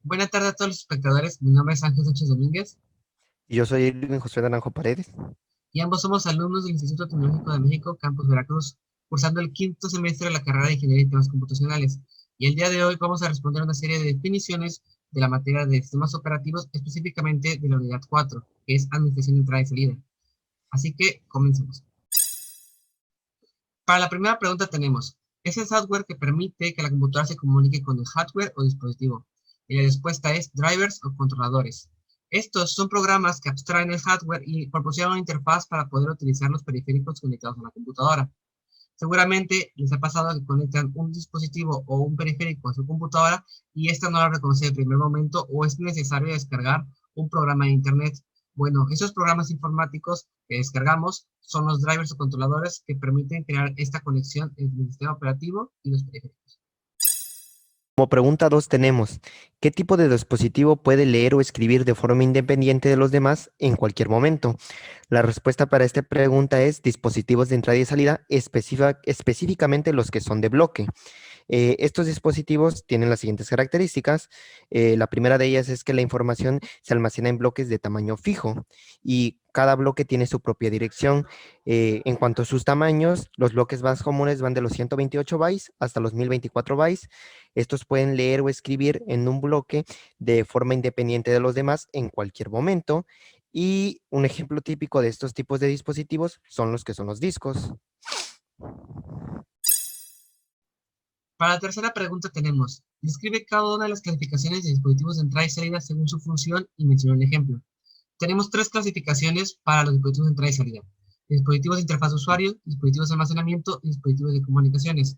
Buenas tardes a todos los espectadores. Mi nombre es Ángel Sánchez Domínguez Y yo soy Irving José Naranjo Paredes. y ambos somos alumnos del Instituto Tecnológico de México, Campus Veracruz, cursando el quinto semestre de la carrera de Ingeniería y Temas Computacionales. Y el día de hoy vamos a responder una serie de definiciones de la materia de sistemas operativos, específicamente de la unidad 4, que es Administración de Entrada y Salida. Así que comencemos. Para la primera pregunta tenemos, ¿es el software que permite que la computadora se comunique con el hardware o dispositivo? Y la respuesta es drivers o controladores. Estos son programas que abstraen el hardware y proporcionan una interfaz para poder utilizar los periféricos conectados a la computadora. Seguramente les ha pasado que conectan un dispositivo o un periférico a su computadora y esta no lo reconoce de primer momento o es necesario descargar un programa de internet. Bueno, esos programas informáticos que descargamos son los drivers o controladores que permiten crear esta conexión entre el sistema operativo y los periféricos. Como pregunta 2 tenemos, ¿qué tipo de dispositivo puede leer o escribir de forma independiente de los demás en cualquier momento? La respuesta para esta pregunta es dispositivos de entrada y salida, específicamente los que son de bloque. Estos dispositivos tienen las siguientes características. La primera de ellas es que la información se almacena en bloques de tamaño fijo y cada bloque tiene su propia dirección. En cuanto a sus tamaños, los bloques más comunes van de los 128 bytes hasta los 1024 bytes. Estos pueden leer o escribir en un bloque de forma independiente de los demás en cualquier momento. Y un ejemplo típico de estos tipos de dispositivos son los que son los discos. Para la tercera pregunta tenemos, describe cada una de las clasificaciones de dispositivos de entrada y salida según su función y menciona un ejemplo. Tenemos tres clasificaciones para los dispositivos de entrada y salida. Dispositivos de interfaz de usuario, dispositivos de almacenamiento y dispositivos de comunicaciones.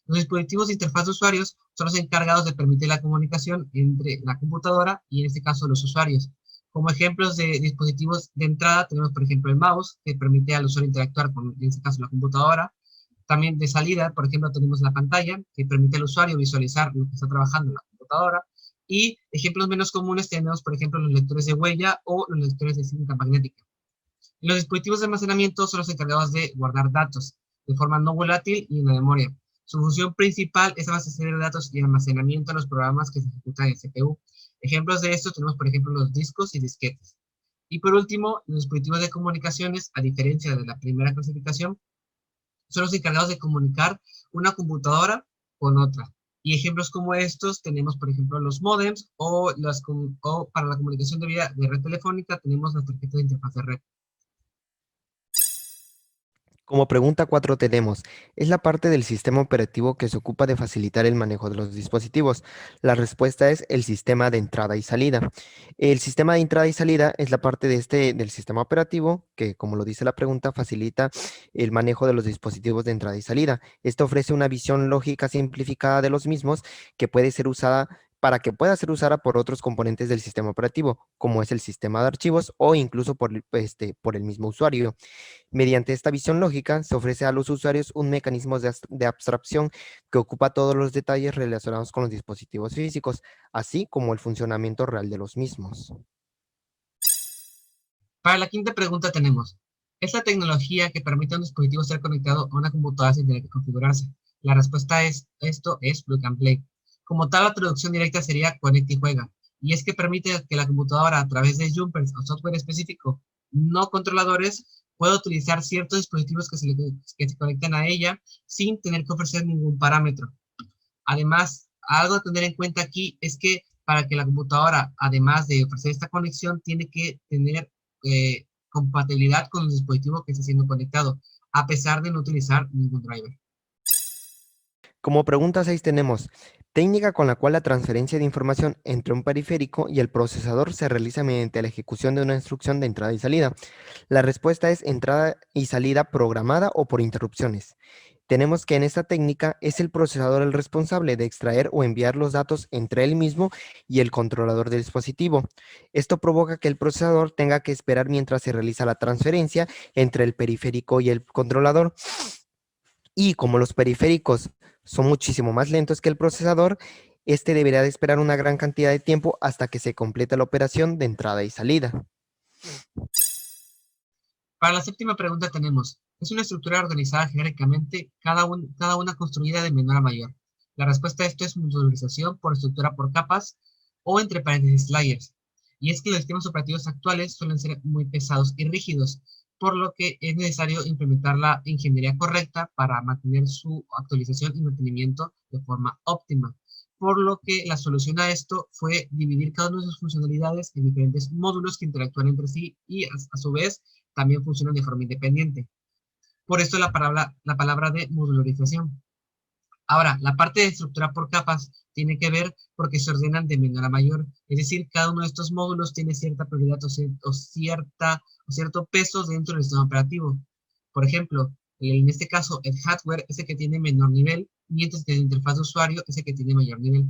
Los dispositivos de interfaz de usuarios son los encargados de permitir la comunicación entre la computadora y en este caso los usuarios. Como ejemplos de dispositivos de entrada tenemos por ejemplo el mouse que permite al usuario interactuar con en este caso la computadora. También de salida, por ejemplo, tenemos la pantalla que permite al usuario visualizar lo que está trabajando en la computadora. Y ejemplos menos comunes tenemos, por ejemplo, los lectores de huella o los lectores de cinta magnética. Los dispositivos de almacenamiento son los encargados de guardar datos de forma no volátil y en la memoria. Su función principal es abastecer datos y almacenamiento de los programas que se ejecutan en CPU. Ejemplos de esto tenemos, por ejemplo, los discos y disquetes. Y por último, los dispositivos de comunicaciones, a diferencia de la primera clasificación, son los encargados de comunicar una computadora con otra. Y ejemplos como estos tenemos, por ejemplo, los modems o para la comunicación de vía de red telefónica tenemos las tarjetas de interfaz de red. Como pregunta 4 tenemos, ¿es la parte del sistema operativo que se ocupa de facilitar el manejo de los dispositivos? La respuesta es el sistema de entrada y salida. El sistema de entrada y salida es la parte del sistema operativo que, como lo dice la pregunta, facilita el manejo de los dispositivos de entrada y salida. Esto ofrece una visión lógica simplificada de los mismos que puede ser usada para que pueda ser usada por otros componentes del sistema operativo, como es el sistema de archivos o incluso por el mismo usuario. Mediante esta visión lógica, se ofrece a los usuarios un mecanismo de abstracción que ocupa todos los detalles relacionados con los dispositivos físicos, así como el funcionamiento real de los mismos. Para la quinta pregunta tenemos, ¿es la tecnología que permite a un dispositivo ser conectado a una computadora sin tener que configurarse? La respuesta es, esto es Plug and Play. Como tal, la traducción directa sería conecta y juega. Y es que permite que la computadora, a través de jumpers o software específico, no controladores, pueda utilizar ciertos dispositivos que se conectan a ella sin tener que ofrecer ningún parámetro. Además, algo a tener en cuenta aquí es que para que la computadora, además de ofrecer esta conexión, tiene que tener compatibilidad con el dispositivo que está siendo conectado, a pesar de no utilizar ningún driver. Como pregunta 6 tenemos, técnica con la cual la transferencia de información entre un periférico y el procesador se realiza mediante la ejecución de una instrucción de entrada y salida. La respuesta es entrada y salida programada o por interrupciones. Tenemos que en esta técnica es el procesador el responsable de extraer o enviar los datos entre él mismo y el controlador del dispositivo. Esto provoca que el procesador tenga que esperar mientras se realiza la transferencia entre el periférico y el controlador. Y como los periféricos son muchísimo más lentos que el procesador, este deberá de esperar una gran cantidad de tiempo hasta que se complete la operación de entrada y salida. Para la séptima pregunta tenemos, ¿es una estructura organizada jerárquicamente, cada una construida de menor a mayor? La respuesta a esto es modularización por estructura por capas. o entre paréntesis layers. Y es que los sistemas operativos actuales suelen ser muy pesados y rígidos, por lo que es necesario implementar la ingeniería correcta para mantener su actualización y mantenimiento de forma óptima. Por lo que la solución a esto fue dividir cada una de sus funcionalidades en diferentes módulos que interactúan entre sí y a su vez también funcionan de forma independiente. Por esto la palabra de modularización. Ahora, la parte de estructura por capas tiene que ver porque se ordenan de menor a mayor, es decir, cada uno de estos módulos tiene cierta prioridad o cierto peso dentro del sistema operativo. Por ejemplo, en este caso, el hardware es el que tiene menor nivel, mientras que la interfaz de usuario es el que tiene mayor nivel.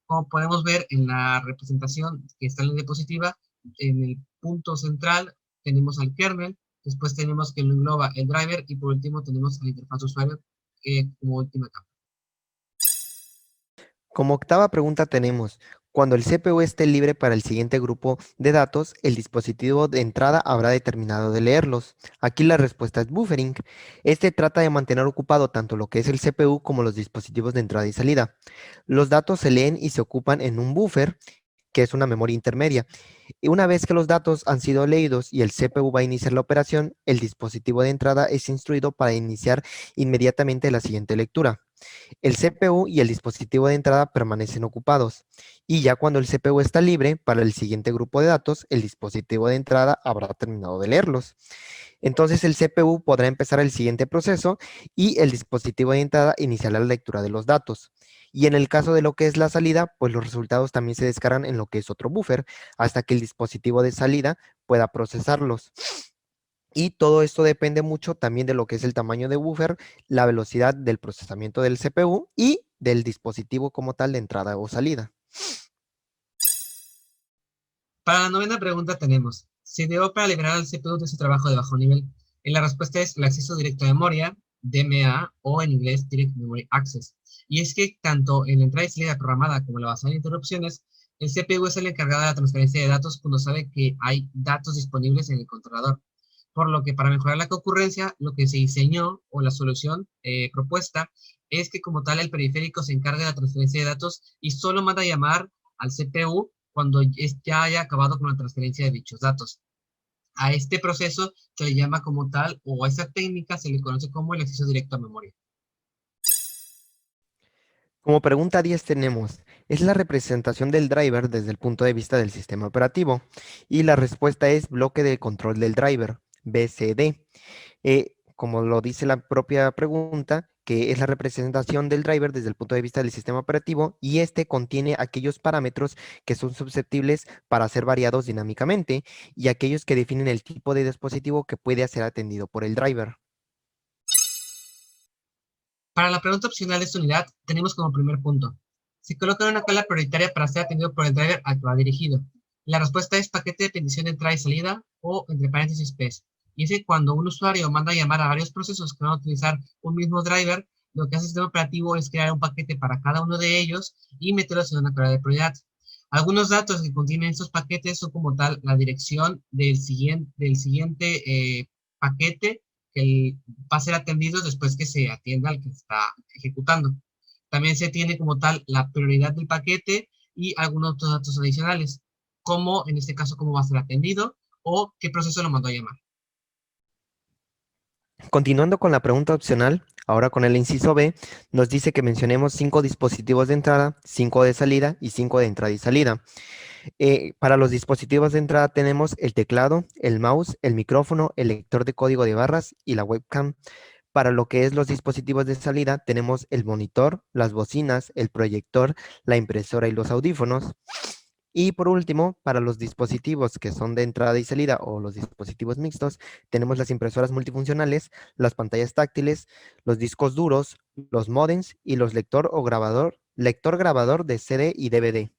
Como podemos ver en la representación que está en la diapositiva, en el punto central tenemos al kernel, después tenemos que lo engloba el driver y por último tenemos la interfaz de usuario como última capa. Como octava pregunta tenemos, cuando el CPU esté libre para el siguiente grupo de datos, el dispositivo de entrada habrá determinado de leerlos. Aquí la respuesta es buffering. Este trata de mantener ocupado tanto lo que es el CPU como los dispositivos de entrada y salida. Los datos se leen y se ocupan en un buffer, que es una memoria intermedia. Y una vez que los datos han sido leídos y el CPU va a iniciar la operación, el dispositivo de entrada es instruido para iniciar inmediatamente la siguiente lectura. El CPU y el dispositivo de entrada permanecen ocupados, y ya cuando el CPU está libre para el siguiente grupo de datos, el dispositivo de entrada habrá terminado de leerlos. Entonces el CPU podrá empezar el siguiente proceso y el dispositivo de entrada iniciará la lectura de los datos. Y en el caso de lo que es la salida, pues los resultados también se descargan en lo que es otro buffer hasta que el dispositivo de salida pueda procesarlos. Y todo esto depende mucho también de lo que es el tamaño de buffer, la velocidad del procesamiento del CPU y del dispositivo como tal de entrada o salida. Para la novena pregunta tenemos, ¿se ideó para liberar al CPU de su trabajo de bajo nivel? Y la respuesta es el acceso directo a memoria, DMA, o en inglés Direct Memory Access. Y es que tanto en la entrada y salida programada como la basada en interrupciones, el CPU es el encargado de la transferencia de datos cuando sabe que hay datos disponibles en el controlador. Por lo que para mejorar la concurrencia, lo que se diseñó o la solución propuesta es que como tal el periférico se encargue de la transferencia de datos y solo manda a llamar al CPU cuando ya haya acabado con la transferencia de dichos datos. A este proceso se le llama como tal, o a esta técnica se le conoce como el acceso directo a memoria. Como pregunta 10 tenemos, ¿es la representación del driver desde el punto de vista del sistema operativo? Y la respuesta es bloque de control del driver, BCD. Como lo dice la propia pregunta, que es la representación del driver desde el punto de vista del sistema operativo y este contiene aquellos parámetros que son susceptibles para ser variados dinámicamente y aquellos que definen el tipo de dispositivo que puede ser atendido por el driver. Para la pregunta opcional de esta unidad, tenemos como primer punto, se coloca una cola prioritaria para ser atendido por el driver al que va dirigido. La respuesta es paquete de petición de entrada y salida o entre paréntesis PES. Y es que cuando un usuario manda a llamar a varios procesos que van a utilizar un mismo driver, lo que hace el sistema operativo es crear un paquete para cada uno de ellos y meterlos en una cola de prioridad. Algunos datos que contienen estos paquetes son como tal la dirección del siguiente paquete que va a ser atendido después que se atienda al que está ejecutando. También se tiene como tal la prioridad del paquete y algunos otros datos adicionales, como en este caso cómo va a ser atendido o qué proceso lo mandó a llamar. Continuando con la pregunta opcional, ahora con el inciso B, nos dice que mencionemos 5 dispositivos de entrada, 5 de salida y 5 de entrada y salida. Para los dispositivos de entrada tenemos el teclado, el mouse, el micrófono, el lector de código de barras y la webcam. Para lo que es los dispositivos de salida tenemos el monitor, las bocinas, el proyector, la impresora y los audífonos. Y por último, para los dispositivos que son de entrada y salida o los dispositivos mixtos, tenemos las impresoras multifuncionales, las pantallas táctiles, los discos duros, los módems y los lector grabador de CD y DVD.